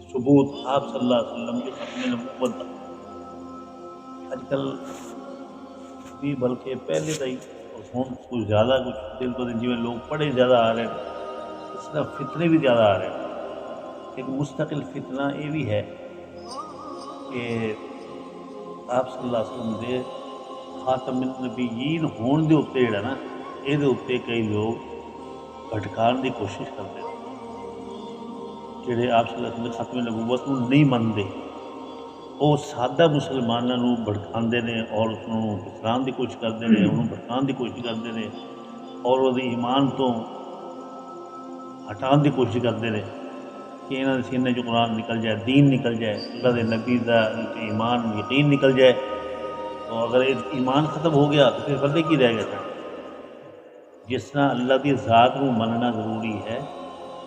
ثبوت آپ صلی اللہ علیہ وسلم کے ختم نبوت کا اج کل بھی بلکہ پہلے تو ہوں کچھ زیادہ کچھ دن تو دن جی لوگ پڑھے زیادہ آ رہے ہیں اس طرح فتنے بھی زیادہ آ رہے ہیں۔ ایک مستقل فتنہ یہ بھی ہے کہ آپ صلی اللہ علیہ وسلم دے خاتم النبیین ہون دے اتنے جڑا نا یہ اتنے کئی لوگ بھٹکان کی کوشش کرتے ہیں جڑے آپ صلی اللہ علیہ وسلم ختم نبوت کو نہیں منتے وہ سادہ مسلمانوں بھڑکاندے نے اور اس اسلام کی کوشش کرتے ہیں انہوں بھڑکان کی کوشش کرتے ہیں اور وہ ایمان تو ہٹان کی کوشش کرتے ہیں کہ یہاں کے سینے جو قرآن نکل جائے دین نکل جائے اللہ کے نبی کا ایمان یقین نکل جائے تو اگر ایمان ختم ہو گیا تو پھر بندے کی رہ گیا جس طرح اللہ کی ذات کو مننا ضروری ہے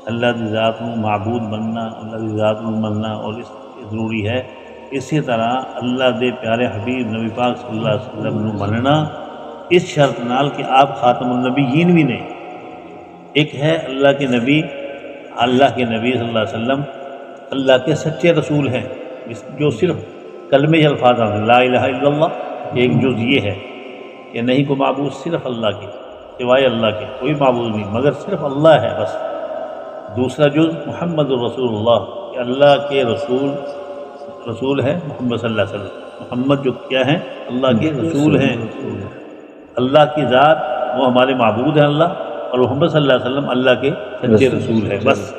اللہ کی ذات کو معبود مننا اللہ کی ذات کو مننا اور اس ضروری ہے اسی طرح اللہ دے پیارے حبیب نبی پاک صلی اللہ علیہ وسلم کو مننا اس شرط نال کہ آپ خاتم النبیین بھی نہیں ایک ہے اللہ کے نبی صلی اللہ علیہ وسلم اللہ کے سچے رسول ہیں جو صرف کلمے الفاظ ہیں لا الہ الا اللہ ایک جز یہ ہے کہ نہیں کوئی معبود صرف اللہ کے سوائے اللہ کے کوئی معبود نہیں مگر صرف اللہ ہے بس دوسرا جز محمد الرسول اللہ کہ اللہ کے رسول ہے محمد صلی اللہ علیہ وسلم محمد جو کیا ہیں اللہ کے رسول ہیں اللہ کی ذات وہ ہمارے معبود ہیں اللہ اور محمد صلی اللہ علیہ وسلم اللہ کے سچے رسول ہے بس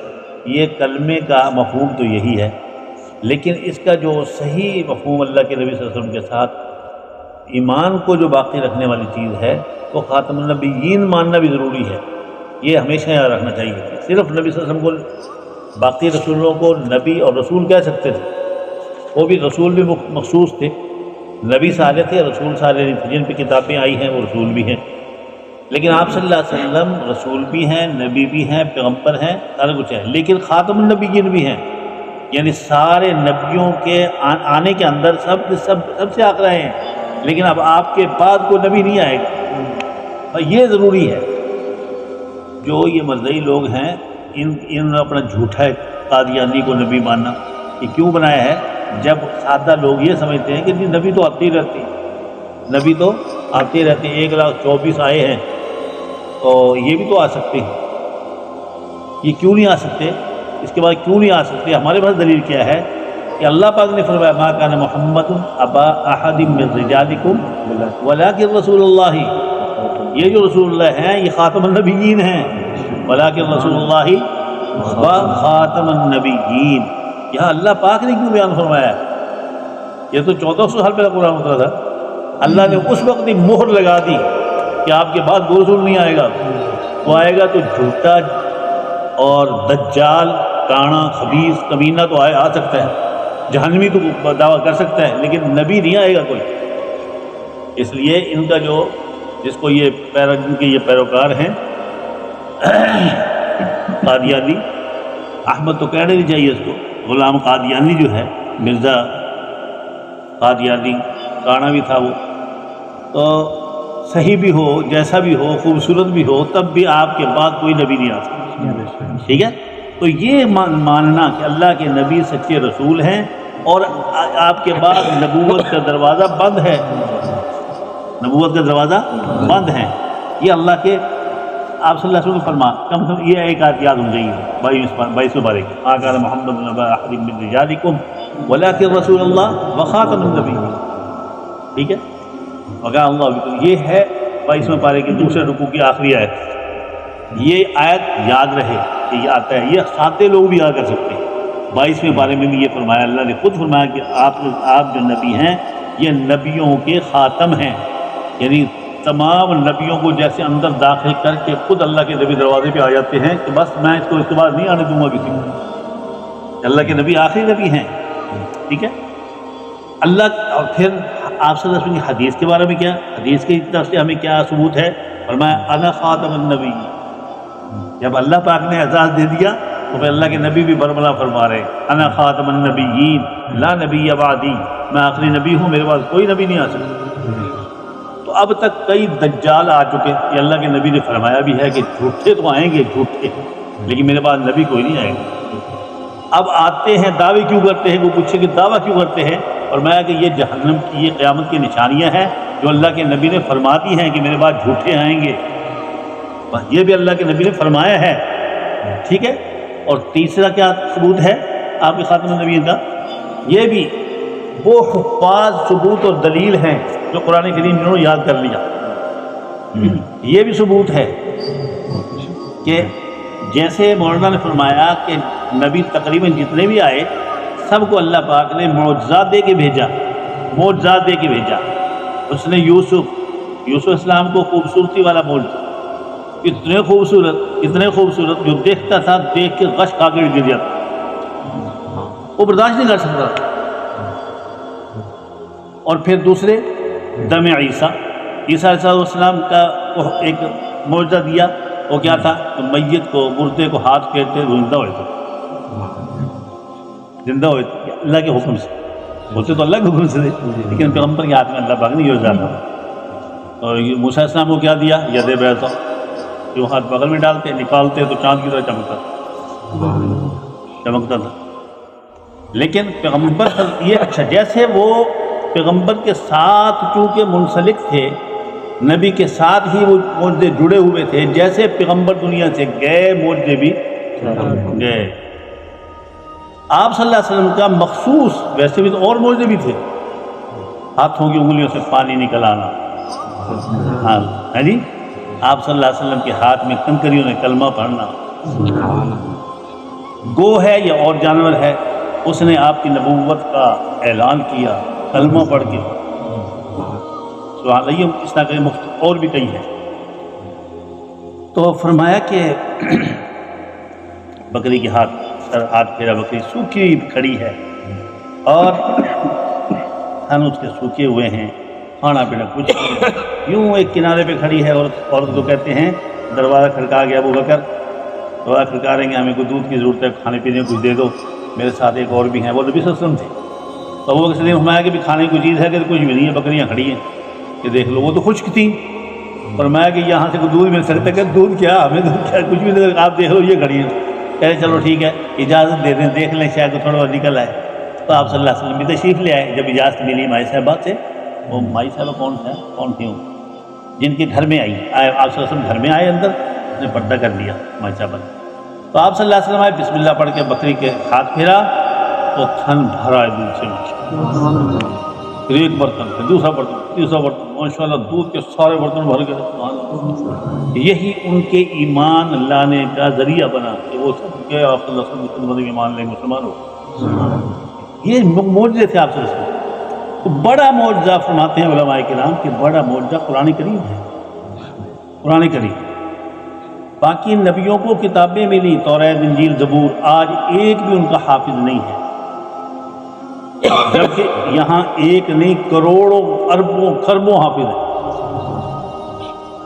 یہ کلمے کا مفہوم تو یہی ہے لیکن اس کا جو صحیح مفہوم اللہ کے نبی صلی اللہ علیہ وسلم کے ساتھ ایمان کو جو باقی رکھنے والی چیز ہے وہ خاتم النبیین ماننا بھی ضروری ہے یہ ہمیشہ یاد رکھنا چاہیے صرف نبی صلی اللہ علیہ وسلم کو باقی رسولوں کو نبی اور رسول کہہ سکتے تھے وہ بھی رسول بھی مخصوص تھے نبی سارے تھے رسول سارے نہیں تھے جن پہ کتابیں آئی ہیں وہ رسول بھی ہیں لیکن آپ صلی اللہ علیہ وسلم رسول بھی ہیں نبی بھی ہیں پیغمبر ہیں سارا کچھ ہے لیکن خاتم النبیین بھی ہیں یعنی سارے نبیوں کے آنے کے اندر سب سے آخر آئے ہیں لیکن اب آپ کے بعد کوئی نبی نہیں آئے گا یہ ضروری ہے جو یہ مذہبی لوگ ہیں انہوں نے اپنا جھوٹا قادیانی کو نبی ماننا یہ کیوں بنایا ہے جب سادہ لوگ یہ سمجھتے ہیں کہ نبی تو آتے ہی رہتے ہیں نبی تو آتے ہی رہتے ہیں 1,24,000 آئے ہیں تو یہ بھی تو آ سکتے ہیں یہ کیوں نہیں آ سکتے اس کے بعد کیوں نہیں آ سکتے ہمارے پاس دلیل کیا ہے کہ اللہ پاک نے فرمایا ما کان محمد ابا احد من رجالکم ولکن رسول اللہ یہ جو رسول اللہ ہیں یہ خاتم النبیین ہیں ولکن رسول اللہ و خاتم النبیین یہاں اللہ پاک نے کیوں بیان فرمایا یہ تو 1400 سال پہلے قرآن اترا تھا اللہ نے اس وقت ہی مہر لگا دی کہ آپ کے بعد کوئی رسول نہیں آئے گا وہ آئے گا تو جھوٹا اور دجال کانا خبیث کمینہ تو آ سکتا ہے جہنمی تو دعویٰ کر سکتا ہے لیکن نبی نہیں آئے گا کوئی اس لیے ان کا جو جس کو یہ پیروکار ہیں قادیانی احمد تو کہنا نہیں چاہیے اس کو غلام قادیانی جو ہے مرزا قادیانی کانا بھی تھا وہ تو صحیح بھی ہو جیسا بھی ہو خوبصورت بھی ہو تب بھی آپ کے بعد کوئی نبی نہیں آ سکتا ٹھیک ہے تو یہ ماننا کہ اللہ کے نبی سچے رسول ہیں اور آپ کے بعد نبوت کا دروازہ بند ہے نبوت کا دروازہ بند ہے یہ اللہ کے آپ صلی اللہ علیہ وسلم فرما کم سے کم یہ ایک آیت یاد ہو گئی ہے 22 بارے کی آقا محمد نبا احد من رجالکم ولکن رسول اللہ وخاتم النبیین ٹھیک ہے وقال اللہ یہ ہے 22 پارے کی دوسرے رکوع کی آخری آیت یہ آیت یاد رہے کہ یہ آتا ہے یہ ساتھے لوگ بھی یاد کر سکتے ہیں 22 پارے میں بھی یہ فرمایا اللہ نے خود فرمایا کہ آپ جو نبی ہیں یہ نبیوں کے خاتم ہیں یعنی تمام نبیوں کو جیسے اندر داخل کر کے خود اللہ کے نبی دروازے پہ آ جاتے ہیں کہ بس میں اس کو اس کے بعد نہیں آنے دوں گا کسی کو اللہ کے نبی آخری نبی ہیں ٹھیک ہے اللہ اور پھر آپ صلی اللہ علیہ وسلم کی حدیث کے بارے میں کیا حدیث کی طرف سے ہمیں کیا ثبوت ہے فرمایا انا خاتم النبی جب اللہ پاک نے اعزاز دے دیا تو پھر اللہ کے نبی بھی برملا فرما رہے انا خاتم النبیین لا نبی بعدی میں آخری نبی ہوں میرے پاس کوئی نبی نہیں آ سکتا تو اب تک کئی دجال آ چکے کہ اللہ کے نبی نے فرمایا بھی ہے کہ جھوٹے تو آئیں گے جھوٹے لیکن میرے پاس نبی کوئی نہیں آئے گا اب آتے ہیں دعوے کیوں کرتے ہیں، وہ پوچھے کہ دعویٰ کیوں کرتے ہیں، اور میں کہ یہ جہنم کی، یہ قیامت کی نشانیاں ہیں جو اللہ کے نبی نے فرما دی ہیں کہ میرے بعد جھوٹے آئیں گے، یہ بھی اللہ کے نبی نے فرمایا ہے، ٹھیک ہے۔ اور تیسرا کیا ثبوت ہے آپ کے خاتم النبیین کا، یہ بھی وہ حفاظ ثبوت اور دلیل ہیں جو قرآن کریم جنہوں نے یاد کر لیا، یہ بھی ثبوت ہے کہ جیسے مولانا نے فرمایا کہ نبی تقریباً جتنے بھی آئے سب کو اللہ پاک نے معجزات دے کے بھیجا، معجزات دے کے بھیجا۔ اس نے یوسف اسلام کو خوبصورتی والا معجزہ، اتنے خوبصورت جو دیکھتا تھا دیکھ کے غش کھا کے گر جاتا، وہ برداشت نہیں کر سکتا۔ اور پھر دوسرے دم عیسیٰ علیہ السلام کا ایک معجزہ دیا، وہ کیا تھا، میت کو، مردے کو ہاتھ پھیرتے زندہ ہوئے تھے، زندہ ہوئے تھے اللہ کے حکم سے، ہوتے تو اللہ کے حکم سے تھے لیکن پیغمبر کے ہاتھ میں اللہ پاک نے یہ جانا۔ اور موسیٰ علیہ السلام کو کیا دیا، ید بیضا، جو ہاتھ بغل میں ڈالتے نکالتے تو چاند کی طرح چمکتا تھا۔ لیکن پیغمبر یہ اچھا، جیسے وہ پیغمبر کے ساتھ چونکہ منسلک تھے، نبی کے ساتھ ہی وہ معجزے جڑے ہوئے تھے، جیسے پیغمبر دنیا سے گئے معجزے بھی گئے۔ آپ صلی اللہ علیہ وسلم کا مخصوص، ویسے بھی تو اور معجزے بھی تھے، ہاتھوں کی انگلیوں سے پانی نکل آنا، ہاں جی، آپ صلی اللہ علیہ وسلم کے ہاتھ میں کنکریوں نے کلمہ پڑھنا، گو ہے یا اور جانور ہے، اس نے آپ کی نبوت کا اعلان کیا کلمہ پڑھ کے، سبحان اللہ، اس طرح کے اور بھی کئی ہیں۔ تو فرمایا کہ بکری کے ہاتھ پھیرا، بکری سوکھی کھڑی ہے اور تھن اس کے سوکھے ہوئے ہیں، کھانا پینا کچھ نہیں، یوں ایک کنارے پہ کھڑی ہے، عورت کو کہتے ہیں، دروازہ کھڑکا گیا، ابو بکر دروازہ کھڑکا رہے ہیں، ہمیں کوئی دودھ کی ضرورت ہے، کھانے پینے کو کچھ دے دو، میرے ساتھ ایک اور بھی ہیں، وہ نبی صلی اللہ علیہ وسلم تھے۔ تو وہ کسی نے فرمایا کہ بھی کھانے کی چیز ہے کہ کچھ بھی نہیں ہے، بکریاں کھڑی ہیں کہ دیکھ لو، وہ تو خشک تھیں، فرمایا کہ یہاں سے کوئی دودھ مل سکتا ہے، کہ دودھ کیا، ہمیں دودھ کیا، کچھ بھی نہیں، آپ دیکھ لو یہ کھڑی ہیں، کہتے چلو ٹھیک ہے اجازت دے دیں، دیکھ لیں شاید تھوڑا بہت نکل آئے۔ تو آپ صلی اللہ علیہ وسلم بھی تشریف لے آئے، جب اجازت ملی مائی صاحبہ سے، وہ مائی صاحبہ کون تھی وہ، جن کے گھر میں آئی، آپ صلی اللہ علیہ وسلم گھر میں آئے اندر، اس نے پردہ کر لیا مائی صاحبہ نے، تو آپ صلی اللہ علیہ وسلم آئے، بسم اللہ پڑھ کے بکری کے ہاتھ پھیرا تو تھن بھرا ہے دودھ سے، پھر ایک برتن، پھر دوسرا برتن، تیسرا برتن، ماشاءاللہ دودھ کے سارے برتن بھر گئے۔ یہی ان کے ایمان لانے کا ذریعہ بنا کہ وہ سب کے آپ صلی اللہ علیہ وسلم کی خدمت میں ایمان لے مسلمان ہو۔ یہ معجزے تھے آپ صلی اللہ علیہ وسلم۔ تو بڑا معجزہ فرماتے ہیں علماء کرام کہ بڑا معجزہ قرآن کریم ہے، قرآن کریم۔ باقی نبیوں کو کتابیں ملی، توریت، انجیل، زبور، آج ایک بھی ان کا حافظ نہیں ہے، جبکہ یہاں ایک نہیں کروڑوں اربوں خربوں حافظ ہیں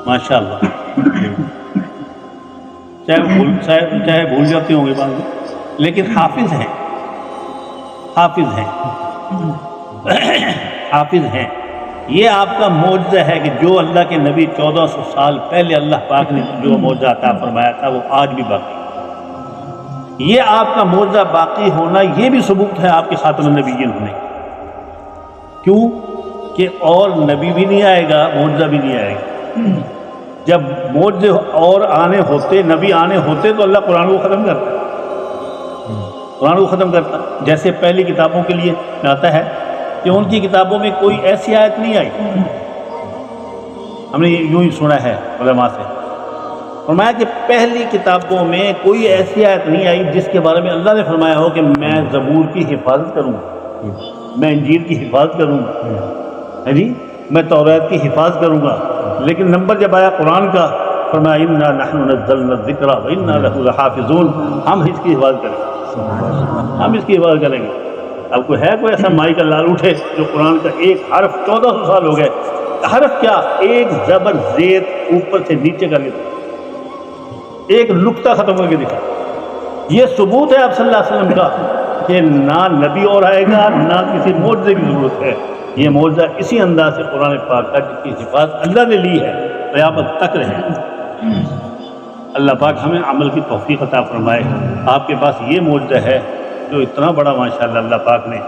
ماشاءاللہ، چاہے بھول جاتے ہوں گے بعض میں، لیکن حافظ ہیں، حافظ ہیں، حافظ ہیں۔ یہ آپ کا معجزہ ہے کہ جو اللہ کے نبی 1400 سال پہلے اللہ پاک نے جو معجزہ عطا فرمایا تھا وہ آج بھی باقی ہے۔ یہ آپ کا معجزہ باقی ہونا یہ بھی ثبوت ہے آپ کے خاتم النبیین ہونے، کیوں کہ اور نبی بھی نہیں آئے گا، معجزہ بھی نہیں آئے گا۔ جب معجزے اور آنے ہوتے، نبی آنے ہوتے تو اللہ قرآن کو ختم کرتا، قرآن کو ختم کرتا۔ جیسے پہلی کتابوں کے لیے آتا ہے کہ ان کی کتابوں میں کوئی ایسی آیت نہیں آئی، ہم نے یوں ہی سنا ہے علماء سے، فرمایا کہ پہلی کتابوں میں کوئی ایسی آیت نہیں آئی جس کے بارے میں اللہ نے فرمایا ہو کہ میں زبور کی حفاظت کروں گا، میں انجیل کی حفاظت کروں گا، جی میں توریت کی حفاظت کروں گا۔ لیکن نمبر جب آیا قرآن کا، فرمایا انا نحن نزلنا الذکر وانا لہ لحافظون، ہم اس کی حفاظت کریں گے، ہم اس کی حفاظت کریں گے۔ اب کوئی ہے کوئی ایسا مائی کا لال اٹھے جو قرآن کا ایک حرف 1400 سال ہو گئے، حرف کیا، ایک زبر زیر اوپر سے نیچے کر کے ایک نقطہ ختم کر کے دکھا۔ یہ ثبوت ہے آپ صلی اللہ علیہ وسلم کا کہ نہ نبی اور آئے گا، نہ کسی معجزے کی ضرورت ہے۔ یہ معجزہ اسی انداز سے قرآن پاک کا جس کی حفاظت اللہ نے لی ہے قیامت تک رہے۔ اللہ پاک ہمیں عمل کی توفیق عطا فرمائے۔ آپ کے پاس یہ معجزہ ہے جو اتنا بڑا ماشاءاللہ اللہ پاک نے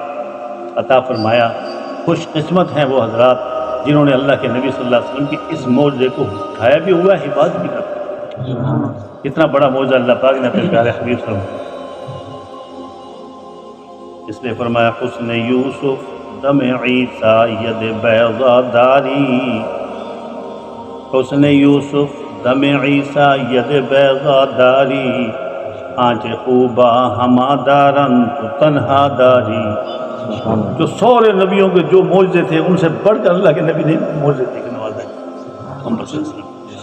عطا فرمایا. خوش قسمت ہیں وہ حضرات جنہوں نے اللہ کے نبی صلی اللہ علیہ وسلم کی اس معجزے کو اٹھایا بھی ہوا ہے، حفاظت بھی کرتا. اتنا بڑا معجزہ اللہ پاک نے اپنے پیارے حبیب صلی اللہ علیہ وسلم، اس لیے فرمایا حسن یوسف دم عیسیٰ ید بیضا داری، حسن یوسف دم عیسیٰ ید بیضا داری، آنچ خوبا ہما دارن تو تنہا داری. جو سورے نبیوں کے جو معجزے تھے ان سے بڑھ کر اللہ کے نبی نے معجزے دے کے نوازا ہے.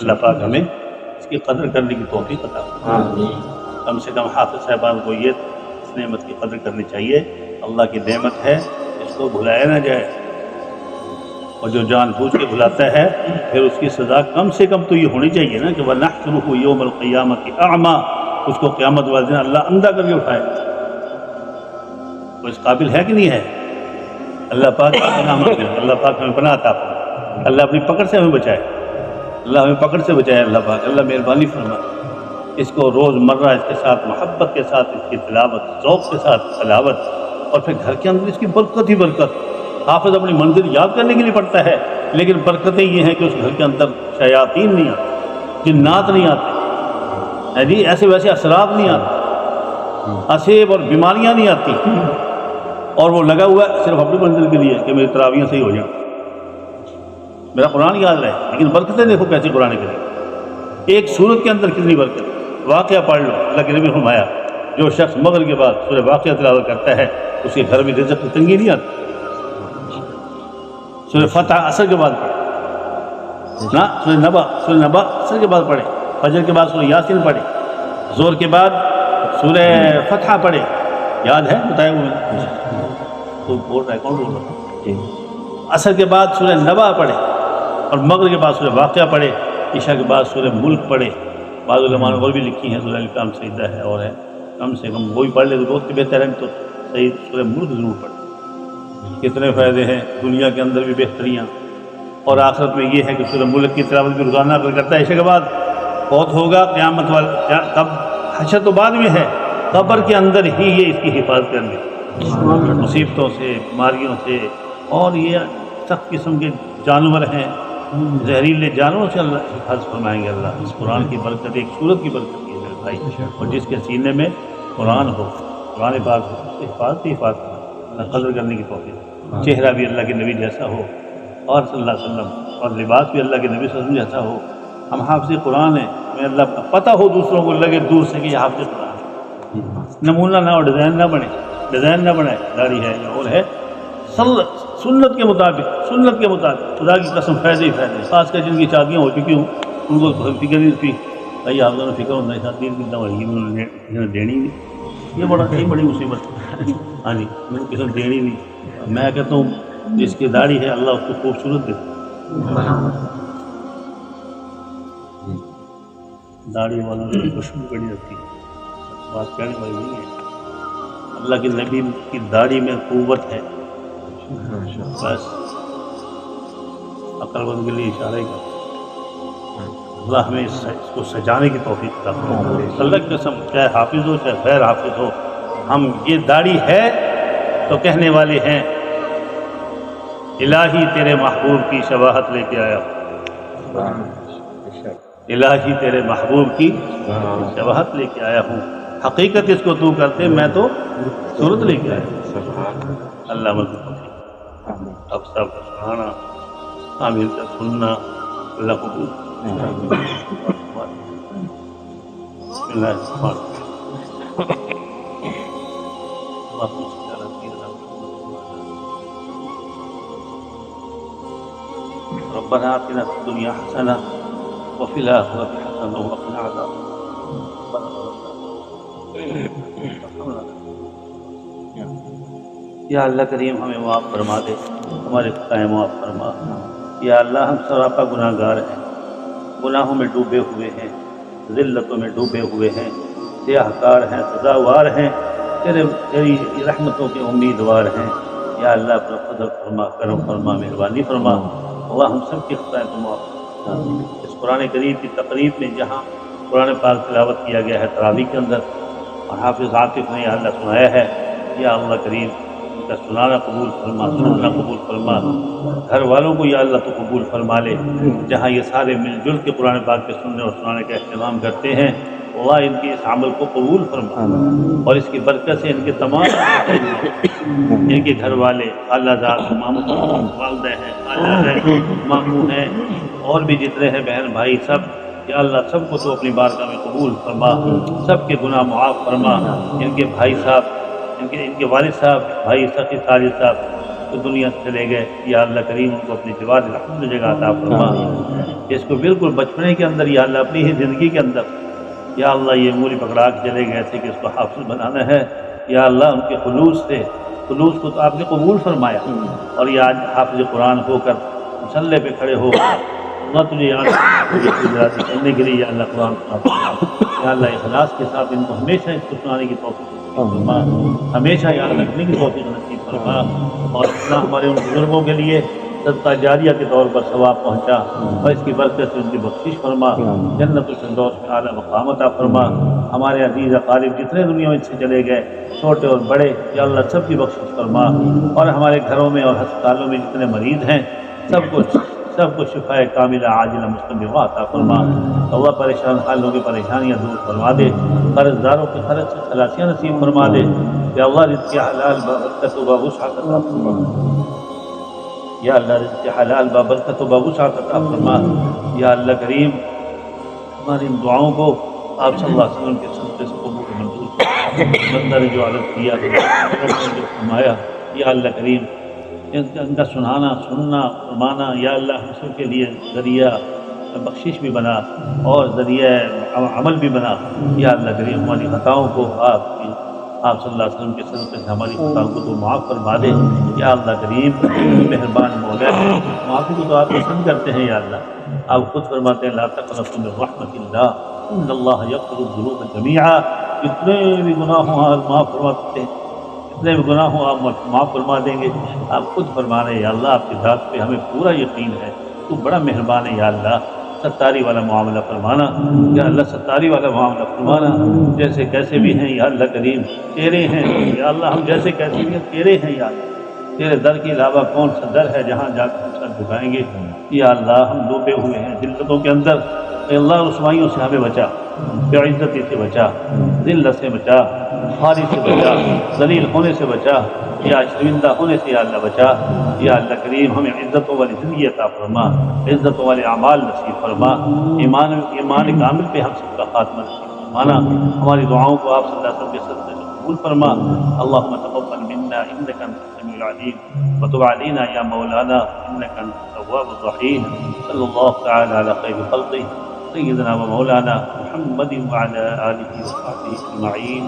اللہ پاک ہمیں اس کی قدر کرنے کی توفیق عطا فرمائے. کم سے کم حافظ صاحبان کو یہ اس نعمت کی قدر کرنی چاہیے. اللہ کی نعمت ہے، اس کو بھلایا نہ جائے، اور جو جان بوجھ کے بھلاتا ہے پھر اس کی سزا کم سے کم تو یہ ہونی چاہیے نا کہ وَنَحْشُرُهُ يَوْمَ الْقِيَامَةِ أَعْمَىٰ، اس کو قیامت والے دن اللہ اندھا کر کے اٹھائے. وہ اس قابل ہے کہ نہیں ہے؟ اللہ پاک اللہ پاک ہمیں پناہ عطا فرمائے. اللہ اپنی پکڑ سے ہمیں بچائے، اللہ ہمیں پکڑ سے بچائے. اللہ پاک اللہ مہربانی فرمائے. اس کو روز مرہ اس کے ساتھ محبت کے ساتھ اس کی تلاوت، ذوق کے ساتھ تلاوت، اور پھر گھر کے اندر اس کی برکت ہی برکت. حافظ اپنی منزل یاد کرنے کے لیے پڑھتا ہے، لیکن برکتیں یہ ہیں کہ اس گھر کے اندر شیاطین نہیں آتے، جنات نہیں آتے، جی ایسے ویسے اثرات نہیں آتے، اسیب اور بیماریاں نہیں آتی، اور وہ لگا ہوا ہے صرف اپنی منزل کے لیے کہ میری تراویحیں صحیح ہو جائیں، میرا قرآن یاد رہے. لیکن برکتیں دیکھو کیسے قرآن کریم، ایک سورت کے اندر کتنی برکت. واقعہ پڑھ لو، اللہ کے نبی فرمایا جو شخص مغرب کے بعد سورہ واقعہ تلاوت کرتا ہے اس کے گھر میں رزق کی تنگی نہیں آتی. سورہ فتح عصر کے بعد پڑھے نا، سورہ نبا عصر کے بعد پڑھے، فجر کے بعد سورہ یاسین پڑھے، زور کے بعد سورہ فتح پڑھے. یاد ہے بتایا ہوئے تو بول رہا ہے، کون بول رہا ہے؟ عصر کے بعد سورہ نبا پڑھے، اور مغرب کے بعد سورہ واقعہ پڑھے، عشاء کے بعد سورہ ملک پڑھے. بعض علماء نے اور بھی لکھی ہیں سورہ الکام سجدہ ہے اور ہے، کم سے کم وہی پڑھ لے تو بہت بہتر ہے. تو صحیح سورہ ملک ضرور پڑھے. کتنے فائدے ہیں دنیا کے اندر بھی بہتریاں، اور آخرت میں یہ ہے کہ سورہ ملک کی تلاوت بھی روزانہ کرتا ہے. عشاء کے بعد بہت ہوگا قیامت والا، تب حشر تو بعد میں ہے، قبر کے اندر ہی یہ اس کی حفاظت کر لے مصیبتوں سے، بیماریوں سے. اور یہ سخت قسم کے جانور ہیں، زہریلے جانوروں سے اللہ حفاظت فرمائیں گے. اللہ اس قرآن کی برکت، ایک سورت کی برکت ہے میرے بھائی. اور جس کے سینے میں قرآن ہو، قرآن پاک ہو، اس کی حفاظت ہی حفاظت اللہ قدر کرنے کی توفیق. چہرہ بھی اللہ کے نبی جیسا ہو، اور صلی اللہ علیہ وسلم، اور لباس بھی اللہ کے نبی صلی اللہ علیہ وسلم جیسا ہو. ہم حافظ قرآن ہیں، ہمیں اللہ پتہ ہو، دوسروں کو لگے دور سے کہ یہ حافظ قرآن ہے. نمونہ نہ ہو، ڈیزائن نہ بنے، ڈیزائن نہ بنائے، داڑھی ہے یا اور ہے، سنت کے مطابق، سنت کے مطابق. خدا کی قسم فائدے ہی فائدے. خاص کر جن کی شادیاں ہو چکی ہوں ان کو فکر نہیں تھی بھائی، آپ دونوں فکر ہونا ہے دین کی دوائی انہوں نے دینی نہیں. یہ بڑی مصیبت ہے. ہاں جی، میں نے قسم دینی نہیں. میں کہتا ہوں جس کی داڑھی ہے اللہ اس کو خوبصورت دیتا. داڑھی والوں کی خوشبو بڑی رہتی ہے، بات کہنے والی نہیں ہے. اللہ کے نبی کی داڑھی میں قوت ہے. بس عقل مند کے لیے اشارہ کر. اللہ ہمیں اس کو سجانے کی توفیق عطا فرمائے. اللہ کی قسم، چاہے حافظ ہو چاہے غیر حافظ ہو، ہم یہ داڑھی ہے تو کہنے والے ہیں الہی تیرے محبوب کی شباہت لے کے آیا ہوں، الہی تیرے محبوب کی شباہت لے کے آیا ہوں. حقیقت اس کو تو کرتے، میں تو صورت لے کے آیا ہوں. اللہ مدد اب سب کا سنانا، عامر کا سننا، اللہ قبول. بسم اللہ الرحمن الرحیم. ربنا آتنا في الدنيا حسنة وفي الآخرة حسنة وقنا عذاب النار. یا اللہ کریم ہمیں معاف فرما دے، ہمارے خطائیں معاف فرما. یا اللہ ہم سراپا گناہ گار ہیں، گناہوں میں ڈوبے ہوئے ہیں، ذلتوں میں ڈوبے ہوئے ہیں، سیاہ کار ہیں، سزاوار ہیں، تیری رحمتوں کے امیدوار ہیں. یا اللہ اپنا فضل فرما، کرم فرما، مہربانی فرما. اللہ ہم سب کی خطائیں تو معاف فرما. اس قرآن کریم کی تقریب میں جہاں قرآن پاک تلاوت کیا گیا ہے تراویح کے اندر، اور حافظ عاطف نے یا اللہ سنایا ہے، یا اللہ کریم ان کا سنانا قبول فرما، سننا قبول فرما، گھر والوں کو یا اللہ تو قبول فرما لے، جہاں یہ سارے مل جل کے قرآن پاک کے سننے اور سنانے کا اہتمام کرتے ہیں، اللہ ان کے اس عمل کو قبول فرما، اور اس کی برکت سے ان کے تمام ان کے گھر والے، خالہ زاد، ماموں، والدہ ہیں، خالہ ہیں، ماموں ہیں، اور بھی جتنے ہیں بہن بھائی سب، یا اللہ سب کو تو اپنی بارگاہ میں قبول فرما، سب کے گناہ معاف فرما، ان کے بھائی صاحب، ان کے والد صاحب، بھائی سخی خالد صاحب تو دنیا سے چلے گئے، یا اللہ کریم ان کو اپنی جوار رحمت میں جگہ عطا فرما، اس کو بالکل بچپنے کے اندر یا اللہ اپنی ہی زندگی کے اندر یا اللہ یہ انگلی پکڑا کے چلے گئے تھے کہ اس کو حافظ بنانا ہے، یا اللہ ان کے خلوص کو تو آپ نے قبول فرمایا، اور یہ آج حافظ قرآن ہو کر مسلح پہ کھڑے ہو اللہ تجھے یاد کرنے کے لیے یا اللہ قرآن یا اللہ اخلاص کے ساتھ ان کو ہمیشہ اس کو سنانے کی توفیق فرما، ہمیشہ یاد رکھنے کی توفیق نصیب فرما، اور اپنا ہمارے ان بزرگوں کے لیے صدقہ جاریہ کے طور پر ثواب پہنچا، اور اس کی برکت سے ان کی بخشش فرما، جنت الفردوس میں اعلیٰ مقام عطا فرما، ہمارے عزیز اقارب جتنے دنیا میں سے چلے گئے چھوٹے اور بڑے یا اللہ سب کی بخشش فرما، اور ہمارے گھروں میں اور ہسپتالوں میں جتنے مریض ہیں سب کو شفاء کاملہ عاجلہ مستمرہ عطا فرما، اللہ پریشان حالوں کی پریشانیاں دور فرما دے، قرض داروں کے قرض سے خلاصیاں نصیب فرما دے، یا اللہ رزق حلال ببرکت و بوسعت عطا فرما، یا اللہ رزق حلال ببرکت و بوسعت عطا فرما، یا اللہ کریم ہماری ان دعاؤں کو آپ صلی اللہ علیہ وسلم کے صدقے سے قبول منظور فرما، بندہ نے جو عرض کیا جو فرمایا، یا اللہ کریم ان کا سنانا سننا فرمانا یا اللہ ہم سب کے لیے ذریعہ بخشش بھی بنا اور ذریعہ عمل بھی بنا، یا اللہ کریم ہماری خطاؤں کو آپ صلی اللہ علیہ وسلم کے صدقے سے ہماری خطاؤں کو تو معاف فرما دے، یا اللہ کریم مہربان مولا معافی کو تو آپ پسند کرتے ہیں، یا اللہ آپ خود فرماتے ہیں لا تقنطوا من رحمت اللہ ان اللہ یغفر الذنوب جمیعا، جتنے بھی گناہ ہوں آپ معاف فرما سکتے ہیں، جتنے بھی گناہ ہوں آپ معاف فرما دیں گے، آپ خود فرما رہے ہیں یا اللہ آپ کی ذات پہ ہمیں پورا یقین ہے، تو بڑا مہربان ہے یا اللہ، ستاری والا معاملہ فرمانا، یا اللہ ستاری والا معاملہ فرمانا، جیسے کیسے بھی ہیں یا اللہ کریم تیرے ہیں، یا اللہ ہم جیسے کیسے بھی ہیں تیرے ہیں، یا اللہ تیرے در کے علاوہ کون سا در ہے جہاں جا کر ہم سر جھکائیں گے، یا اللہ ہم ڈوبے ہوئے ہیں ذلتوں کے اندر، اے اللہ رسوائیوں سے ہمیں بچا، بے عزتی سے بچا، ذلت سے بچا، خاری سے بچا، ذلیل ہونے سے بچا، یا شرمندہ ہونے سے یا اللہ بچا، یا اللہ کریم ہمیں عزتوں والی زندگی عطا فرما، عزتوں والے اعمال نصیب فرما، ایمان کامل پہ ہم سب کا خاتمہ نصیب فرمانا، ہماری دعاؤں کو آپ صلی اللہ علیہ وسلم کے صدقے سے قبول فرما، اللہم تقبل منا انک انت السمیع العلیم وتب علینا یا مولانا انک انت التواب الرحیم، صلی اللہ تعالی علی خیر خلقہ سیدنا و مولانا محمد وعلى آلہ وصحبہ اجمعین۔